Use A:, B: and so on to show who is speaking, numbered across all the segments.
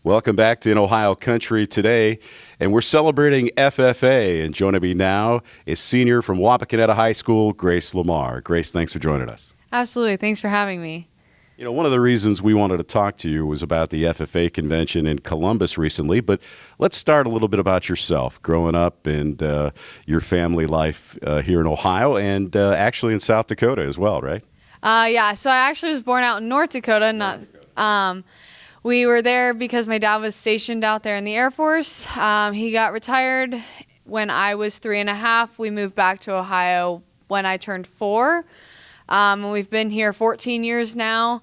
A: Welcome back to In Ohio Country today, and we're celebrating FFA. And joining me now is senior from Wapakoneta High School, Grace LaMarr. Grace, thanks for joining us.
B: Absolutely. Thanks for having me.
A: You know, one of the reasons we wanted to talk to you was about the FFA convention in Columbus recently, but let's start a little bit about yourself, growing up and your family life here in Ohio and actually in South Dakota as well, right?
B: Yeah, so I actually was born out in North Dakota. We were there because my dad was stationed out there in the Air Force. He got retired when I was 3.5. We moved back to Ohio when I turned 4. We've been here 14 years now.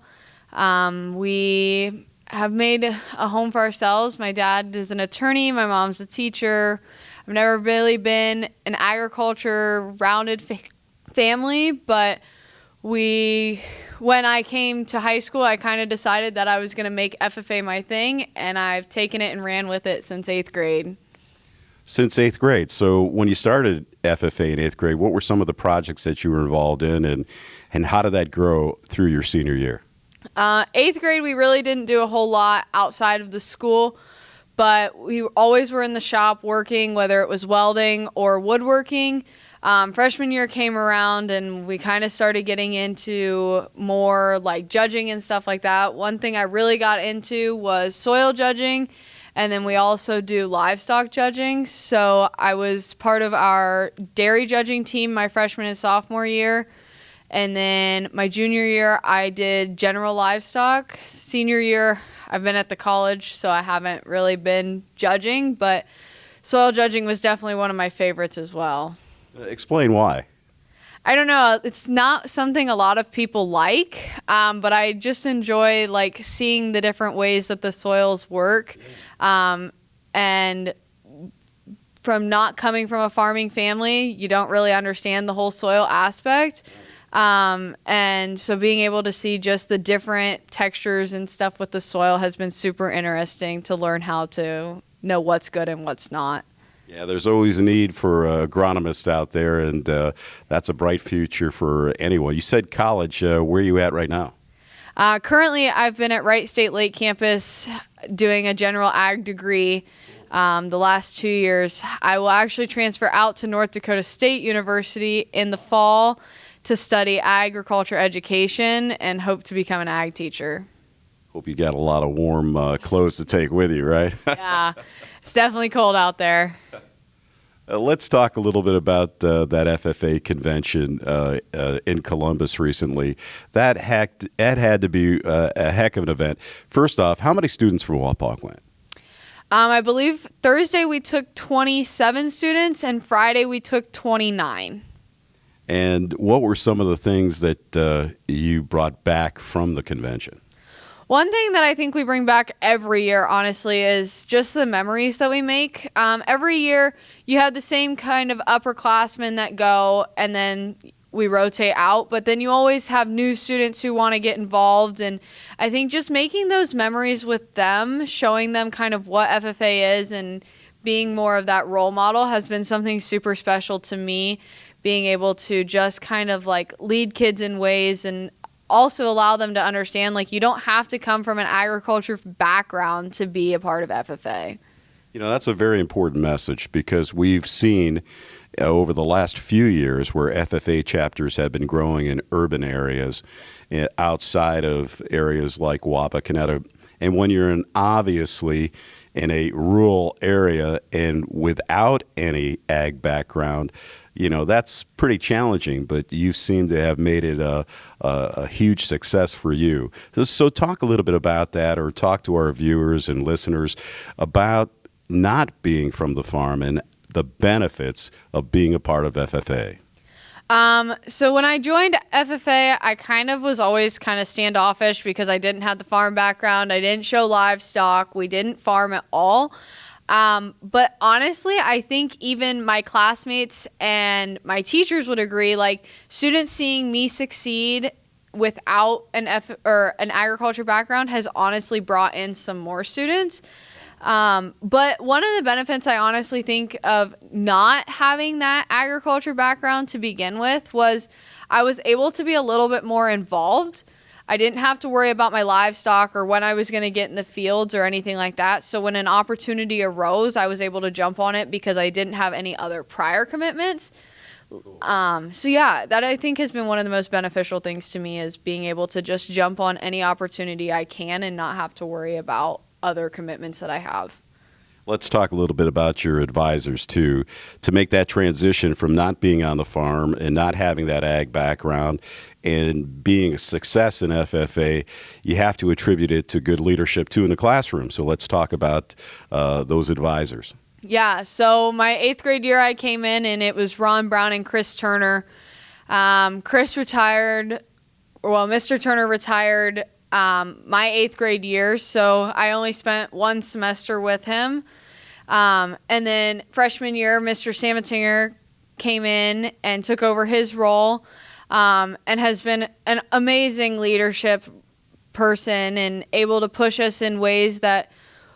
B: We have made a home for ourselves. My dad is an attorney. My mom's a teacher. I've never really been an agriculture-rounded family, but when I came to high school, I kind of decided that I was going to make FFA my thing, and I've taken it and ran with it since 8th grade.
A: Since 8th grade. So when you started FFA in 8th grade, what were some of the projects that you were involved in, and how did that grow through your senior year?
B: 8th grade, we really didn't do a whole lot outside of the school, but we always were in the shop working, whether it was welding or woodworking. Freshman year came around and we kind of started getting into more like judging and stuff like that. One thing I really got into was soil judging, and then we also do livestock judging. So I was part of our dairy judging team my freshman and sophomore year. And then my junior year, I did general livestock. Senior year, I've been at the college, so I haven't really been judging, but soil judging was definitely one of my favorites as well.
A: Explain why.
B: I don't know. It's not something a lot of people like, but I just enjoy like seeing the different ways that the soils work. And from not coming from a farming family, you don't really understand the whole soil aspect. And so being able to see just the different textures and stuff with the soil has been super interesting to learn how to know what's good and what's not.
A: Yeah, there's always a need for agronomists out there, and that's a bright future for anyone. You said college. Where are you at right now?
B: Currently, I've been at Wright State Lake campus doing a general ag degree the last 2 years. I will actually transfer out to North Dakota State University in the fall to study agriculture education and hope to become an ag teacher.
A: Hope you got a lot of warm clothes to take with you, right?
B: Yeah, it's definitely cold out there.
A: Let's talk a little bit about that FFA convention in Columbus recently. That had to be a heck of an event. First off, how many students from Wapak went?
B: I believe Thursday we took 27 students, and Friday we took 29.
A: And what were some of the things that you brought back from the convention?
B: One thing that I think we bring back every year, honestly, is just the memories that we make. Every year, you have the same kind of upperclassmen that go, and then we rotate out. But then you always have new students who want to get involved. And I think just making those memories with them, showing them kind of what FFA is and being more of that role model has been something super special to me. Being able to just kind of like lead kids in ways and also allow them to understand, like, you don't have to come from an agriculture background to be a part of FFA.
A: You know, that's a very important message because we've seen over the last few years where FFA chapters have been growing in urban areas outside of areas like Wapakoneta. And when you're obviously in a rural area and without any ag background, you know, that's pretty challenging, but you seem to have made it a huge success for you. So talk a little bit about that, or talk to our viewers and listeners about not being from the farm and the benefits of being a part of FFA.
B: So when I joined FFA, I kind of was always kind of standoffish because I didn't have the farm background. I didn't show livestock. We didn't farm at all. But honestly, I think even my classmates and my teachers would agree, like, students seeing me succeed without an agriculture background has honestly brought in some more students. But one of the benefits I honestly think of not having that agriculture background to begin with was I was able to be a little bit more involved. I didn't have to worry about my livestock or when I was going to get in the fields or anything like that. So when an opportunity arose, I was able to jump on it because I didn't have any other prior commitments. So yeah, that I think has been one of the most beneficial things to me, is being able to just jump on any opportunity I can and not have to worry about other commitments that I have.
A: Let's talk a little bit about your advisors, too. To make that transition from not being on the farm and not having that ag background and being a success in FFA, you have to attribute it to good leadership, too, in the classroom. So let's talk about those advisors.
B: Yeah, so my 8th grade year I came in, and it was Ron Brown and Chris Turner. Chris retired, well, Mr. Turner retired my 8th grade year, so I only spent one semester with him. And then freshman year, Mr. Samatinger came in and took over his role, and has been an amazing leadership person and able to push us in ways that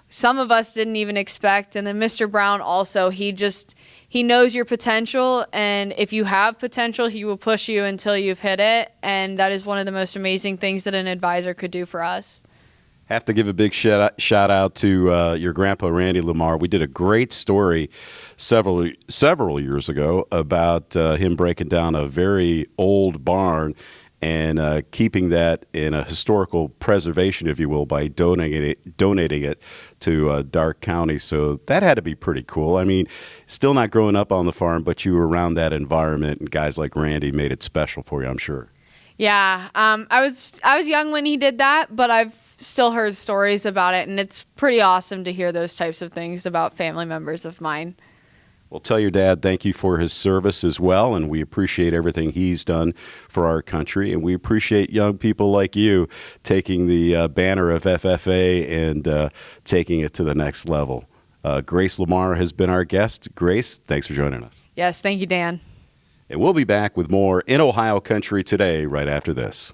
B: some of us didn't even expect. And then Mr. Brown also, he knows your potential, and if you have potential, he will push you until you've hit it. And that is one of the most amazing things that an advisor could do for us.
A: Have to give a big shout out to your grandpa, Randy LaMarr. We did a great story several years ago about him breaking down a very old barn and keeping that in a historical preservation, if you will, by donating it to Darke County. So that had to be pretty cool. I mean, still not growing up on the farm, but you were around that environment, and guys like Randy made it special for you, I'm sure.
B: Yeah, I was young when he did that, but I've still heard stories about it, and it's pretty awesome to hear those types of things about family members of mine.
A: Well, tell your dad thank you for his service as well, and we appreciate everything he's done for our country, and we appreciate young people like you taking the banner of FFA and taking it to the next level. Grace LaMarr has been our guest. Grace, thanks for joining us.
B: Yes, thank you, Dan.
A: And we'll be back with more In Ohio Country Today right after this.